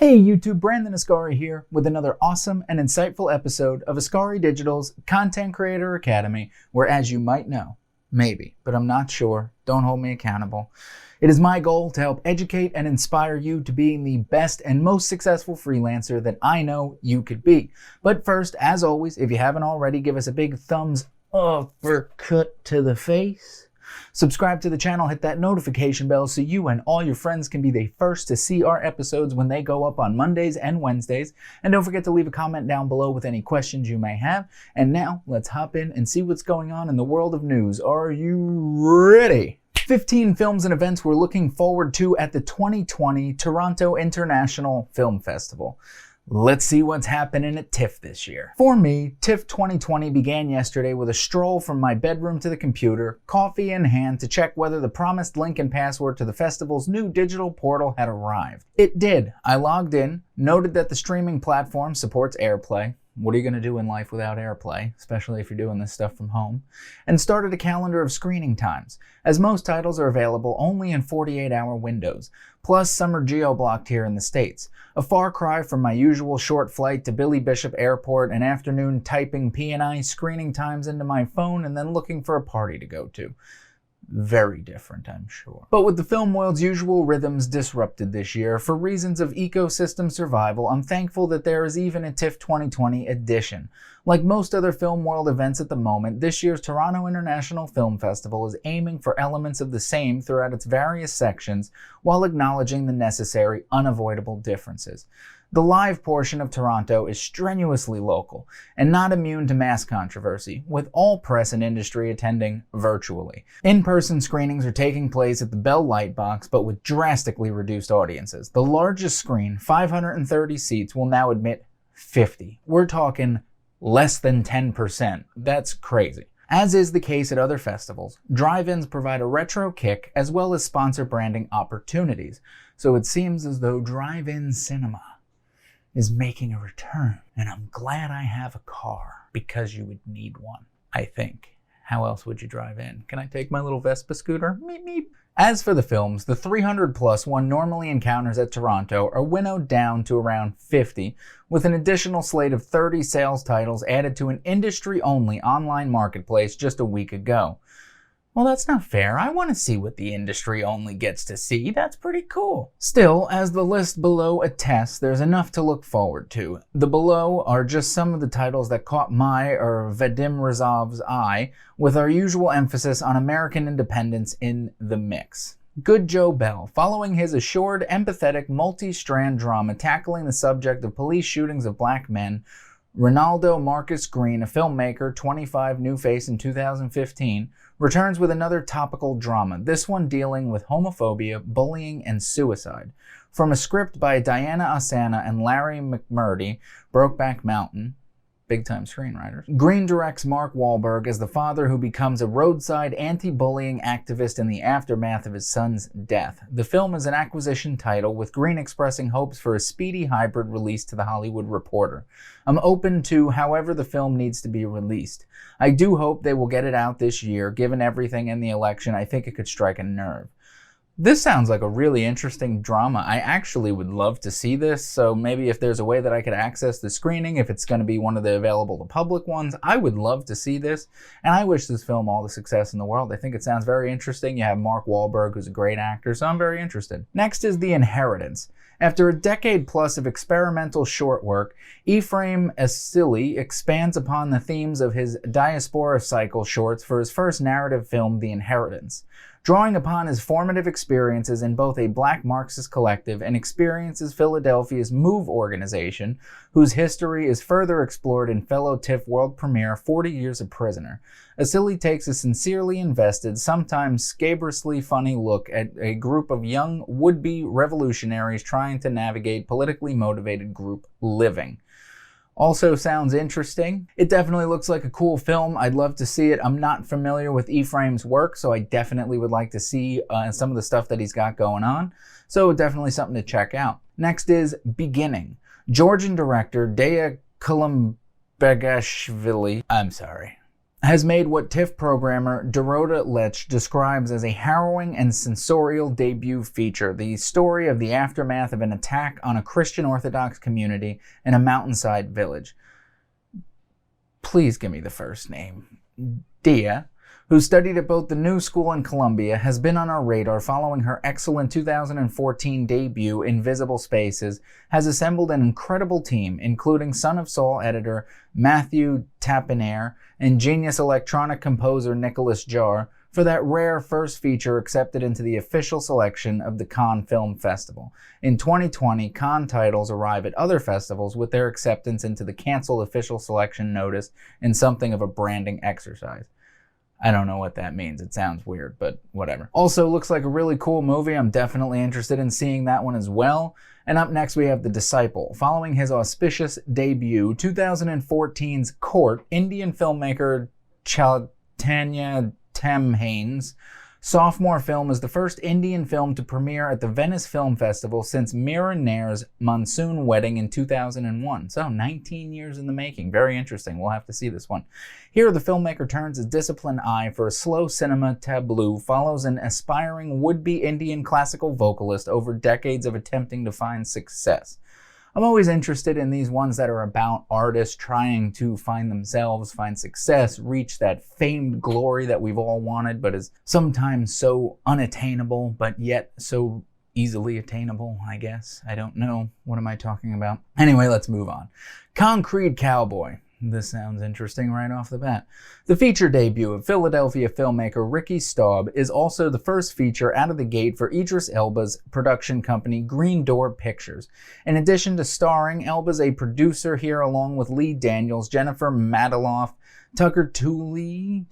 Hey YouTube, Brandon Ascari here with another awesome and insightful episode of Ascari Digital's Content Creator Academy, where, as you might know, maybe, but I'm not sure, don't hold me accountable, it is my goal to help educate and inspire you to being the best and most successful freelancer that I know you could be. But first, as always, if you haven't already, give us a big thumbs uppercut to the face. Subscribe to the channel, hit that notification bell so you and all your friends can be the first to see our episodes when they go up on Mondays and Wednesdays. And don't forget to leave a comment down below with any questions you may have. And now let's hop in and see what's going on in the world of news. Are you ready? 15 films and events we're looking forward to at the 2020 Toronto International Film Festival. Let's see what's happening at TIFF this year. For me, TIFF 2020 began yesterday with a stroll from my bedroom to the computer, coffee in hand, to check whether the promised link and password to the festival's new digital portal had arrived. It did. I logged in, noted that the streaming platform supports AirPlay. What are you going to do in life without AirPlay, especially if you're doing this stuff from home? And started a calendar of screening times, as most titles are available only in 48-hour windows. Plus, some are geo-blocked here in the States. A far cry from my usual short flight to Billy Bishop Airport and afternoon typing P&I screening times into my phone and then looking for a party to go to. Very different, I'm sure. But with the film world's usual rhythms disrupted this year, for reasons of ecosystem survival, I'm thankful that there is even a TIFF 2020 edition. Like most other film world events at the moment, this year's Toronto International Film Festival is aiming for elements of the same throughout its various sections, while acknowledging the necessary, unavoidable differences. The live portion of Toronto is strenuously local and not immune to mass controversy, with all press and industry attending virtually. In-person screenings are taking place at the Bell Lightbox, but with drastically reduced audiences. The largest screen, 530 seats, will now admit 50. We're talking less than 10%. That's crazy. As is the case at other festivals, drive-ins provide a retro kick as well as sponsor branding opportunities. So it seems as though drive-in cinema is making a return, and I'm glad I have a car, because you would need one, I think. How else would you drive in? Can I take my little Vespa scooter? Meep meep. As for the films, the 300 plus one normally encounters at Toronto are winnowed down to around 50, with an additional slate of 30 sales titles added to an industry-only online marketplace just a week ago. Well, that's not fair. I want to see what the industry only gets to see. That's pretty cool. Still, as the list below attests, there's enough to look forward to. The below are just some of the titles that caught my or Vadim Razov's eye, with our usual emphasis on American independence in the mix. Good Joe Bell, following his assured, empathetic, multi-strand drama tackling the subject of police shootings of black men, Ronaldo Marcus Green, a filmmaker, 25, new face in 2015, returns with another topical drama, this one dealing with homophobia, bullying, and suicide. From a script by Diana Asana and Larry McMurdy, Brokeback Mountain, big-time screenwriters, Green directs Mark Wahlberg as the father who becomes a roadside anti-bullying activist in the aftermath of his son's death. The film is an acquisition title, with Green expressing hopes for a speedy hybrid release to The Hollywood Reporter. I'm open to however the film needs to be released. I do hope they will get it out this year. Given everything in the election, I think it could strike a nerve. This sounds like a really interesting drama. I actually would love to see this, so maybe if there's a way that I could access the screening, if it's going to be one of the available to public ones, I would love to see this, and I wish this film all the success in the world. I think it sounds very interesting. You have Mark Wahlberg, who's a great actor, so I'm very interested. Next is The Inheritance. After a decade plus of experimental short work, Ephraim Ascari expands upon the themes of his Diaspora Cycle shorts for his first narrative film, The Inheritance. Drawing upon his formative experiences in both a black Marxist collective and experiences Philadelphia's MOVE organization, whose history is further explored in fellow TIFF world premiere 40 Years a Prisoner, Ascari takes a sincerely invested, sometimes scabrously funny look at a group of young would-be revolutionaries trying to navigate politically motivated group living. Also sounds interesting. It definitely looks like a cool film. I'd love to see it. I'm not familiar with Ephraim's work, so I definitely would like to see some of the stuff that he's got going on. So definitely something to check out. Next is Beginning. Georgian director Denis Kolumbegashvili. I'm sorry. has made what TIFF programmer Dorota Lech describes as a harrowing and sensorial debut feature, the story of the aftermath of an attack on a Christian Orthodox community in a mountainside village. Please give me the first name. Dia, who studied at both the New School and Columbia, has been on our radar following her excellent 2014 debut, Invisible Spaces, has assembled an incredible team, including Son of Saul editor Matthew Tapinair and genius electronic composer Nicholas Jarre, for that rare first feature accepted into the official selection of the Cannes Film Festival. In 2020, Cannes titles arrive at other festivals with their acceptance into the canceled official selection notice in something of a branding exercise. I don't know what that means. It sounds weird, but whatever. Also, looks like a really cool movie. I'm definitely interested in seeing that one as well. And up next, we have The Disciple. Following his auspicious debut, 2014's Court, Indian filmmaker Chaitanya Tamhane's sophomore film is the first Indian film to premiere at the Venice Film Festival since Mira Nair's Monsoon Wedding in 2001. So 19 years in the making. Very interesting. We'll have to see this one. Here, the filmmaker turns his disciplined eye for a slow cinema tableau, follows an aspiring would-be Indian classical vocalist over decades of attempting to find success. I'm always interested in these ones that are about artists trying to find themselves, find success, reach that famed glory that we've all wanted, but is sometimes so unattainable, but yet so easily attainable, I guess. I don't know. What am I talking about? Anyway, let's move on. Concrete Cowboy. This sounds interesting right off the bat. The feature debut of Philadelphia filmmaker Ricky Staub is also the first feature out of the gate for Idris Elba's production company Green Door Pictures. In addition to starring, Elba's a producer here along with Lee Daniels, Jennifer Madaloff, Tucker Tooley,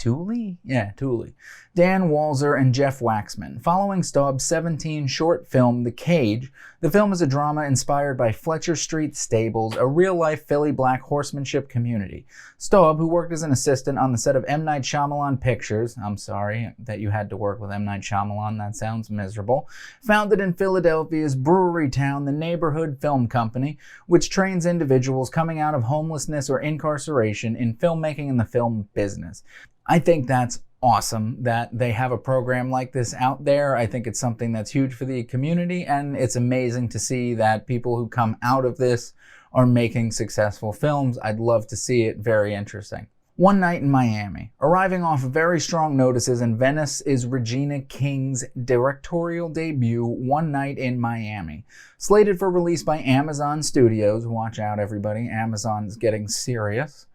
Dan Walzer, and Jeff Waxman. Following Staub's 17 short film, The Cage, the film is a drama inspired by Fletcher Street Stables, a real-life Philly black horsemanship community. Staub, who worked as an assistant on the set of M. Night Shyamalan Pictures, I'm sorry that you had to work with M. Night Shyamalan, that sounds miserable, founded in Philadelphia's brewery town, the Neighborhood Film Company, which trains individuals coming out of homelessness or incarceration in filmmaking and the film business. I think that's awesome that they have a program like this out there. I think it's something that's huge for the community, and it's amazing to see that people who come out of this are making successful films. I'd love to see it. Very interesting. One Night in Miami. Arriving off very strong notices in Venice is Regina King's directorial debut, One Night in Miami. Slated for release by Amazon Studios. Watch out, everybody. Amazon's getting serious.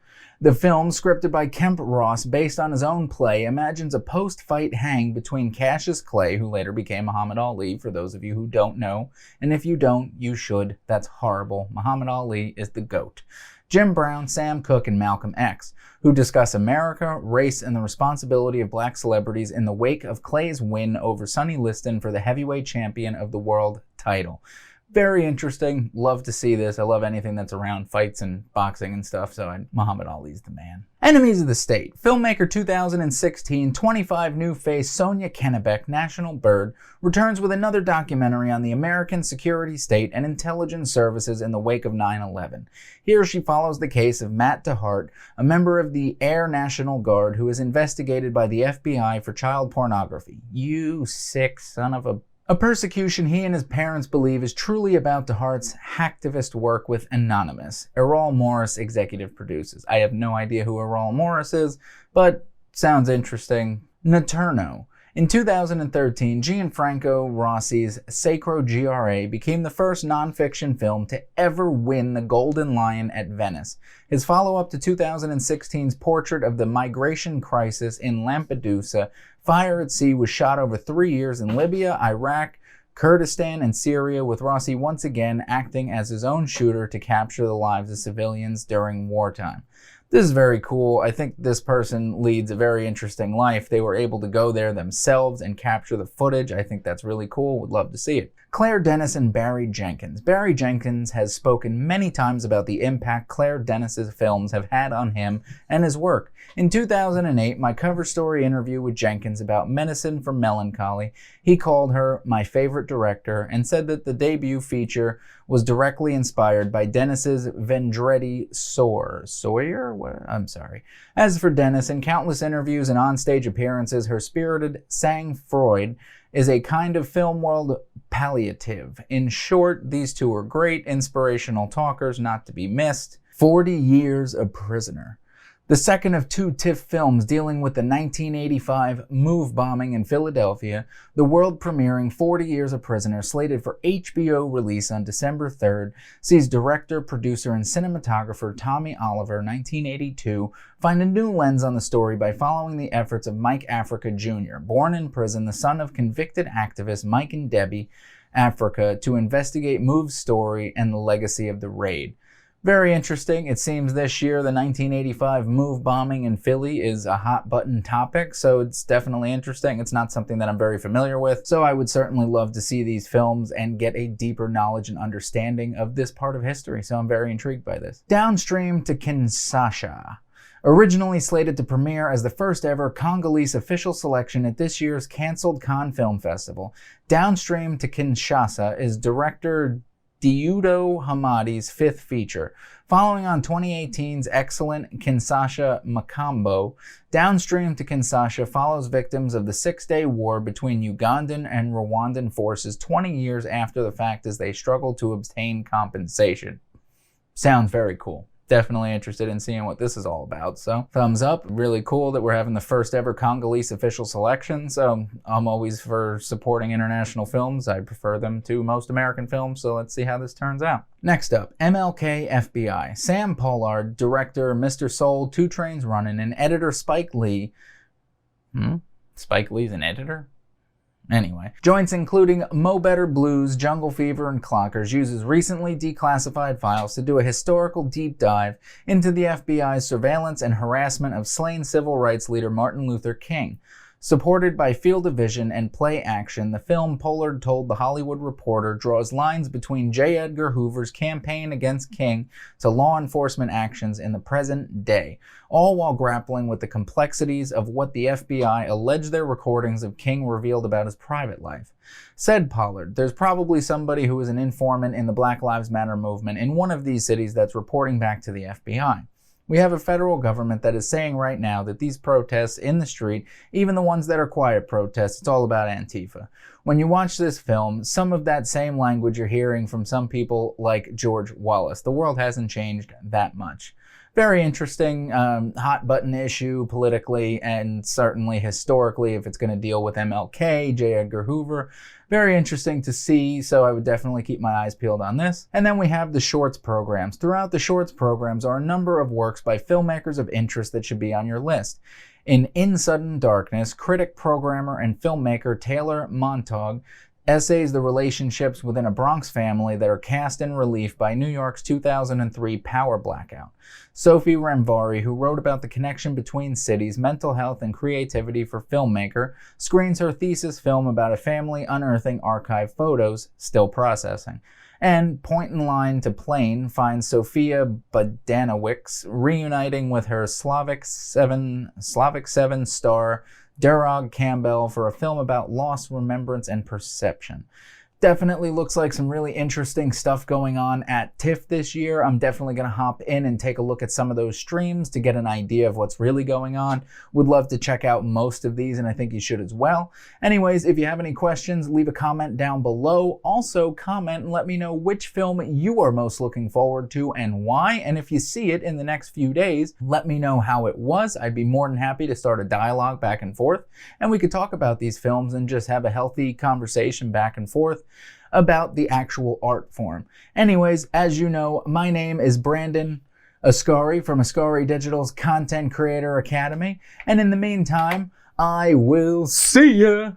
The film, scripted by Kemp Ross, based on his own play, imagines a post-fight hang between Cassius Clay, who later became Muhammad Ali, for those of you who don't know. And if you don't, you should. That's horrible. Muhammad Ali is the GOAT. Jim Brown, Sam Cooke, and Malcolm X, who discuss America, race, and the responsibility of black celebrities in the wake of Clay's win over Sonny Liston for the heavyweight champion of the world title. Very interesting. Love to see this. I love anything that's around fights and boxing and stuff, so Muhammad Ali's the man. Enemies of the State. Filmmaker 2016 25 new face Sonia Kennebec, National Bird, returns with another documentary on the American security state and intelligence services in the wake of 9/11. Here she follows the case of Matt DeHart, a member of the Air National Guard who is investigated by the FBI for child pornography. You sick son of a persecution he and his parents believe is truly about DeHart's hacktivist work with Anonymous. Errol Morris executive produces. I have no idea who Errol Morris is, but sounds interesting. Naterno. In 2013, Gianfranco Rossi's Sacro GRA became the first nonfiction film to ever win the Golden Lion at Venice. His follow-up to 2016's portrait of the migration crisis in Lampedusa, Fire at Sea, was shot over 3 years in Libya, Iraq, Kurdistan, and Syria, with Rossi once again acting as his own shooter to capture the lives of civilians during wartime. This is very cool. I think this person leads a very interesting life. They were able to go there themselves and capture the footage. I think that's really cool. Would love to see it. Claire Denis and Barry Jenkins. Barry Jenkins has spoken many times about the impact Claire Denis's films have had on him and his work. In 2008, my cover story interview with Jenkins about Medicine for Melancholy, he called her my favorite director and said that the debut feature was directly inspired by Denis's Vendredi Sawyer, I'm sorry. As for Denis, in countless interviews and onstage appearances, her spirited sang-froid is a kind of film world palliative. In short, these two are great, inspirational talkers not to be missed. 40 Years a Prisoner. The second of two TIFF films dealing with the 1985 MOVE bombing in Philadelphia, the world-premiering 40 Years a Prisoner, slated for HBO release on December 3rd, sees director, producer, and cinematographer Tommy Oliver, 1982, find a new lens on the story by following the efforts of Mike Africa Jr., born in prison, the son of convicted activists Mike and Debbie Africa, to investigate MOVE's story and the legacy of the raid. Very interesting. It seems this year the 1985 MOVE bombing in Philly is a hot button topic, so it's definitely interesting. It's not something that I'm very familiar with, so I would certainly love to see these films and get a deeper knowledge and understanding of this part of history, so I'm very intrigued by this. Downstream to Kissha. Originally slated to premiere as the first ever Congolese official selection at this year's cancelled Cannes Film Festival, Downstream to Kinshasa is director Diudo Hamadi's fifth feature. Following on 2018's excellent Kinshasa Makambo, Downstream to Kinshasa follows victims of the Six-Day War between Ugandan and Rwandan forces 20 years after the fact as they struggle to obtain compensation. Sounds very cool. Definitely interested in seeing what this is all about, so thumbs up. Really cool that we're having the first ever Congolese official selection, so I'm always for supporting international films. I prefer them to most American films, so let's see how this turns out. Next up, MLK FBI. Sam Pollard, director Mr. Soul, Two Trains Running, and editor Spike Lee. Spike Lee's an editor? Anyway, joints including Mo Better Blues, Jungle Fever, and Clockers uses recently declassified files to do a historical deep dive into the FBI's surveillance and harassment of slain civil rights leader Martin Luther King. Supported by field of vision and play action, the film, Pollard told The Hollywood Reporter, draws lines between J. Edgar Hoover's campaign against King to law enforcement actions in the present day, all while grappling with the complexities of what the FBI allege their recordings of King revealed about his private life. Said Pollard, there's probably somebody who is an informant in the Black Lives Matter movement in one of these cities that's reporting back to the FBI. We have a federal government that is saying right now that these protests in the street, even the ones that are quiet protests, it's all about Antifa. When you watch this film, some of that same language you're hearing from some people like George Wallace. The world hasn't changed that much. Very interesting, hot button issue politically and certainly historically if it's going to deal with MLK, J. Edgar Hoover. Very interesting to see, so I would definitely keep my eyes peeled on this. And then we have the shorts programs. Throughout the shorts programs are a number of works by filmmakers of interest that should be on your list. In Sudden Darkness, critic, programmer, and filmmaker Taylor Montague essays the relationships within a Bronx family that are cast in relief by New York's 2003 power blackout. Sophie Ramvari, who wrote about the connection between cities, mental health, and creativity for filmmaker, screens her thesis film about a family unearthing archive photos, still processing. And Point in Line to Plane finds Sofia Bodanowicz reuniting with her Slavic 7 star Derog Campbell for a film about loss, remembrance, and perception. Definitely looks like some really interesting stuff going on at TIFF this year. I'm definitely going to hop in and take a look at some of those streams to get an idea of what's really going on. Would love to check out most of these, and I think you should as well. Anyways, if you have any questions, leave a comment down below. Also, comment and let me know which film you are most looking forward to and why. And if you see it in the next few days, let me know how it was. I'd be more than happy to start a dialogue back and forth, and we could talk about these films and just have a healthy conversation back and forth about the actual art form. Anyways, as you know, my name is Brandon Ascari from Ascari Digital's Content Creator Academy, and in the meantime, I will see ya!